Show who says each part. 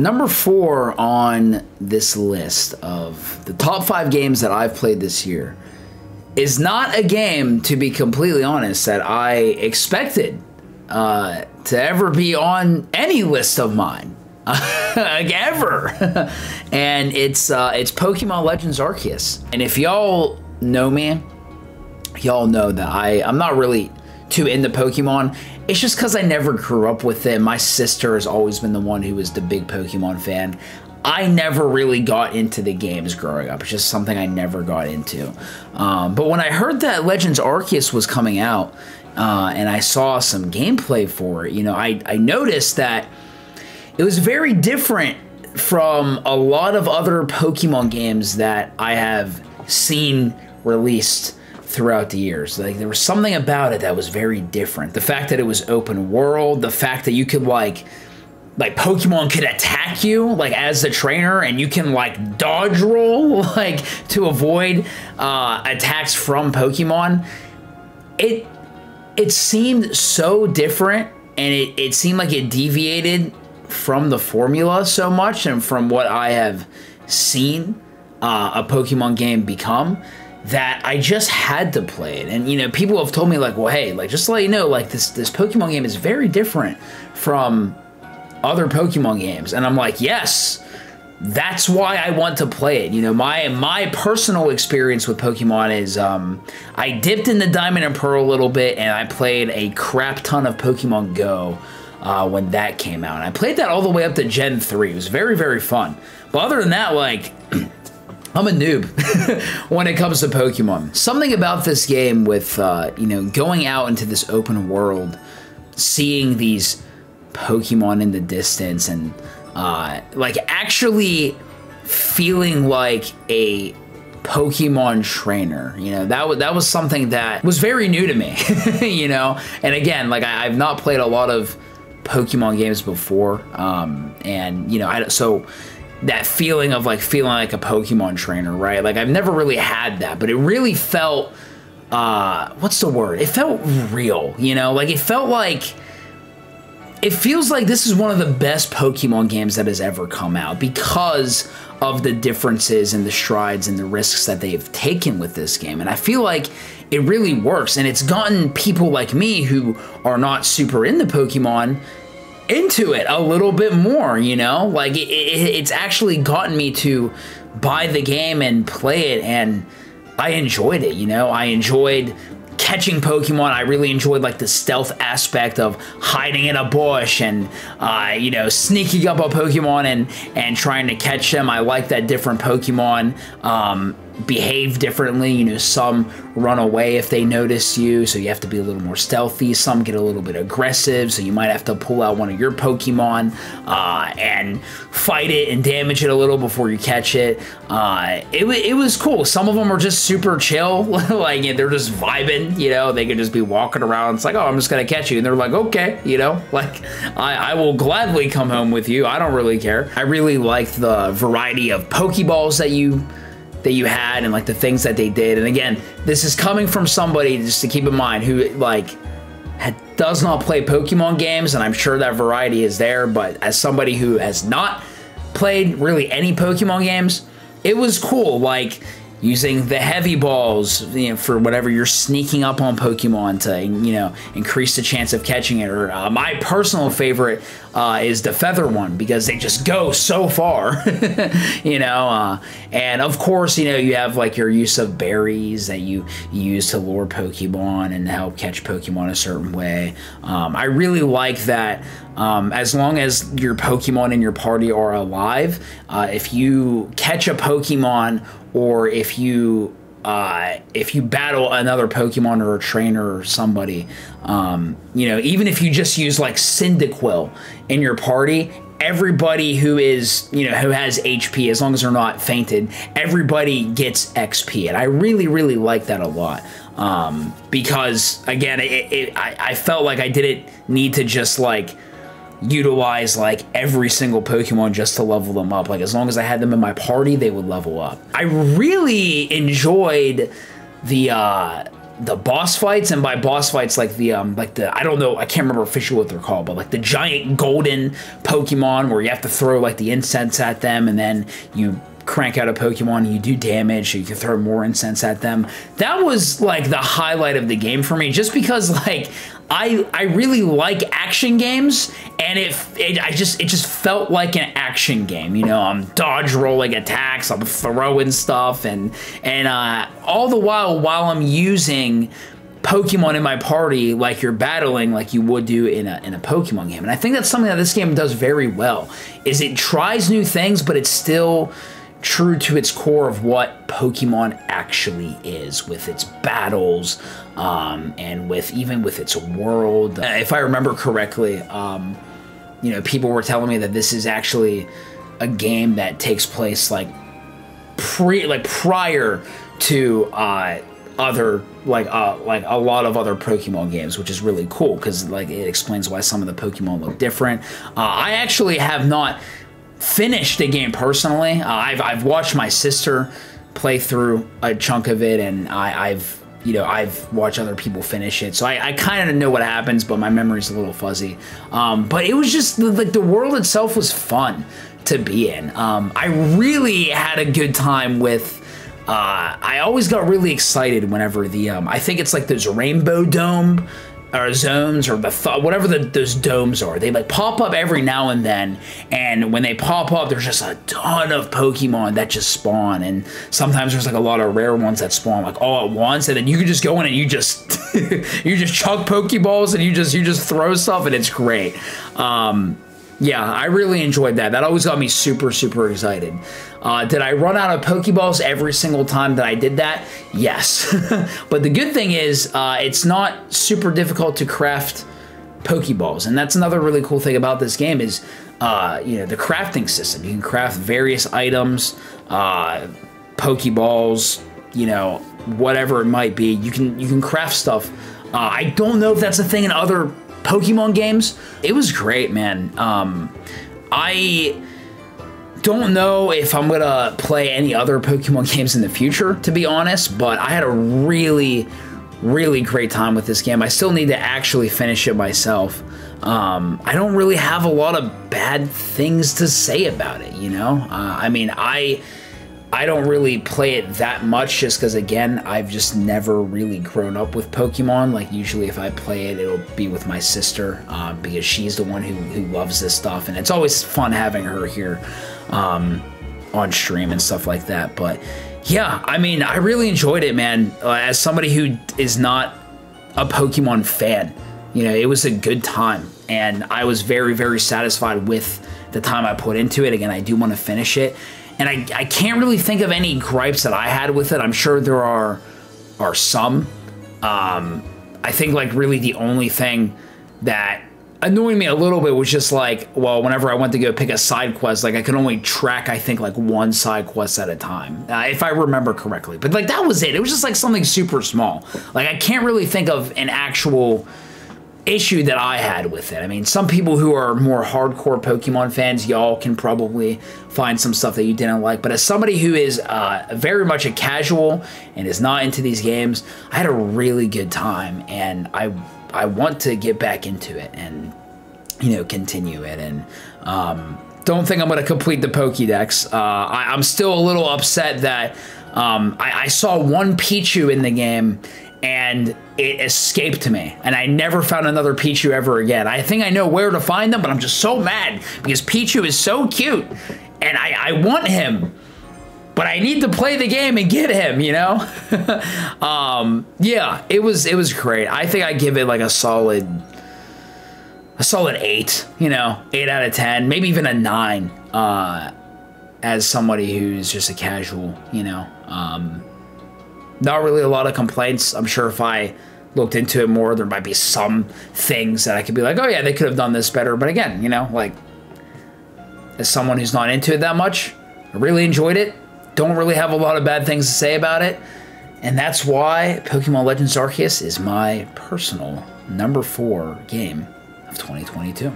Speaker 1: Number 4 on this list of the top 5 games that I've played this year is not a game, to be completely honest, that I expected to ever be on any list of mine. Like ever. And it's Pokemon Legends Arceus. And if y'all know me, y'all know that I'm not really too into Pokemon. It's just because I never grew up with it. My sister has always been the one who was the big Pokemon fan. I never really got into the games growing up. It's just something I never got into. But when I heard that Legends Arceus was coming out, and I saw some gameplay for it, you know, I noticed that it was very different from a lot of other Pokemon games that I have seen released throughout the years. Like, there was something about it that was very different. The fact that it was open world, the fact that you could like Pokemon could attack you like as the trainer, and you can like dodge roll like to avoid attacks from Pokemon. It seemed so different, and it seemed like it deviated from the formula so much and from what I have seen a Pokemon game become, that I just had to play it. And, you know, people have told me, like, well, hey, like, just to let you know, like, this Pokemon game is very different from other Pokemon games. And I'm like, yes, that's why I want to play it. You know, my personal experience with Pokemon is I dipped in the Diamond and Pearl a little bit, and I played a crap ton of Pokemon Go when that came out. And I played that all the way up to Gen 3. It was very, very fun. But other than that, like, I'm a noob when it comes to Pokemon. Something about this game with, you know, going out into this open world, seeing these Pokemon in the distance, and like actually feeling like a Pokemon trainer, you know, that was something that was very new to me, you know. And again, like, I've not played a lot of Pokemon games before, and, you know, so that feeling of like feeling like a Pokemon trainer, right? Like, I've never really had that, but it really felt, what's the word? It felt real, you know? Like, it felt like, it feels like this is one of the best Pokemon games that has ever come out because of the differences and the strides and the risks that they've taken with this game. And I feel like it really works, and it's gotten people like me who are not super into Pokemon into it a little bit more, you know? Like, it's actually gotten me to buy the game and play it, and I enjoyed it, you know? I enjoyed catching Pokemon. I really enjoyed like the stealth aspect of hiding in a bush and you know, sneaking up a Pokemon and trying to catch them. I like that different Pokemon behave differently. You know, some run away if they notice you, so you have to be a little more stealthy. Some get a little bit aggressive, so you might have to pull out one of your Pokemon and fight it and damage it a little before you catch it. It was cool. Some of them are just super chill, like, they're just vibing, you know, they could just be walking around. It's like, oh, I'm just gonna catch you, and they're like, okay, you know, like, I will gladly come home with you. I don't really care. I really liked the variety of Pokeballs that you had, and like the things that they did. And again, this is coming from somebody, just to keep in mind, who like does not play Pokemon games, and I'm sure that variety is there, but as somebody who has not played really any Pokemon games, it was cool, like using the heavy balls, you know, for whatever you're sneaking up on Pokemon to, you know, increase the chance of catching it. Or my personal favorite is the feather one, because they just go so far, you know. And of course, you know, you have like your use of berries that you use to lure Pokemon and help catch Pokemon a certain way. I really like that. As long as your Pokemon in your party are alive, if you catch a Pokemon, or if you battle another Pokemon or a trainer or somebody, you know, even if you just use like Cyndaquil in your party, everybody who is, you know, who has HP, as long as they're not fainted, everybody gets XP. And I really, really like that a lot. Because again, I felt like I didn't need to just like utilize like every single Pokemon just to level them up. Like, as long as I had them in my party, they would level up. I really enjoyed the the boss fights, and by boss fights, like the I don't know, I can't remember officially what they're called, but like the giant golden Pokemon where you have to throw like the incense at them, and then you crank out a Pokemon and you do damage, so you can throw more incense at them. That was like the highlight of the game for me, just because like I really like action games, and it just felt like an action game. You know, I'm dodge rolling attacks, I'm throwing stuff, and all the while I'm using Pokemon in my party like you're battling like you would do in a Pokemon game. And I think that's something that this game does very well, is it tries new things, but it's still true to its core of what Pokemon actually is, with its battles, and even with its world. If I remember correctly, you know, people were telling me that this is actually a game that takes place like prior to other like a lot of other Pokemon games, which is really cool, because like it explains why some of the Pokemon look different. I actually have not finished the game personally. I've watched my sister play through a chunk of it, and I've watched other people finish it, so I kind of know what happens, but my memory's a little fuzzy. But it was just like the world itself was fun to be in. I really had a good time with. I always got really excited whenever I think it's like those Rainbow Dome or zones, or whatever those domes are. They like pop up every now and then, and when they pop up, there's just a ton of Pokemon that just spawn, and sometimes there's like a lot of rare ones that spawn like all at once, and then you can just go in and you just you just chuck Pokeballs, and you just throw stuff, and it's great. Yeah, I really enjoyed that. That always got me super, super excited. Did I run out of Pokeballs every single time that I did that? Yes. But the good thing is, it's not super difficult to craft Pokeballs. And that's another really cool thing about this game is, you know, the crafting system. You can craft various items, Pokeballs, you know, whatever it might be. You can craft stuff. I don't know if that's a thing in other Pokemon games. It was great, man. I don't know if I'm gonna play any other Pokemon games in the future, to be honest, but I had a really, really great time with this game. I still need to actually finish it myself. I don't really have a lot of bad things to say about it, you know? I mean, I don't really play it that much, just because, again, I've just never really grown up with Pokemon. Like, usually if I play it, it'll be with my sister, because she's the one who loves this stuff, and it's always fun having her here on stream and stuff like that. But, yeah, I mean, I really enjoyed it, man. As somebody who is not a Pokemon fan, you know, it was a good time, and I was very, very satisfied with the time I put into it. Again, I do want to finish it. And I can't really think of any gripes that I had with it. I'm sure there are some. I think like really the only thing that annoyed me a little bit was just like, well, whenever I went to go pick a side quest, like I could only track, I think, like one side quest at a time, if I remember correctly. But like that was it. It was just like something super small. Like I can't really think of an actual issue that I had with it. I mean, some people who are more hardcore Pokemon fans, y'all can probably find some stuff that you didn't like, but as somebody who is very much a casual and is not into these games, I had a really good time, and I want to get back into it and, you know, continue it. And don't think I'm going to complete the Pokédex. I'm still a little upset that I saw one Pichu in the game and it escaped me, and I never found another Pichu ever again. I think I know where to find them, but I'm just so mad because Pichu is so cute, and I want him, but I need to play the game and get him, you know? Yeah, it was great. I think I give it like a solid 8, you know, 8 out of 10, maybe even a 9, as somebody who's just a casual, you know? Not really a lot of complaints. I'm sure if I looked into it more, there might be some things that I could be like, oh yeah, they could have done this better. But again, you know, like, as someone who's not into it that much, I really enjoyed it. Don't really have a lot of bad things to say about it. And that's why Pokemon Legends Arceus is my personal number 4 game of 2022.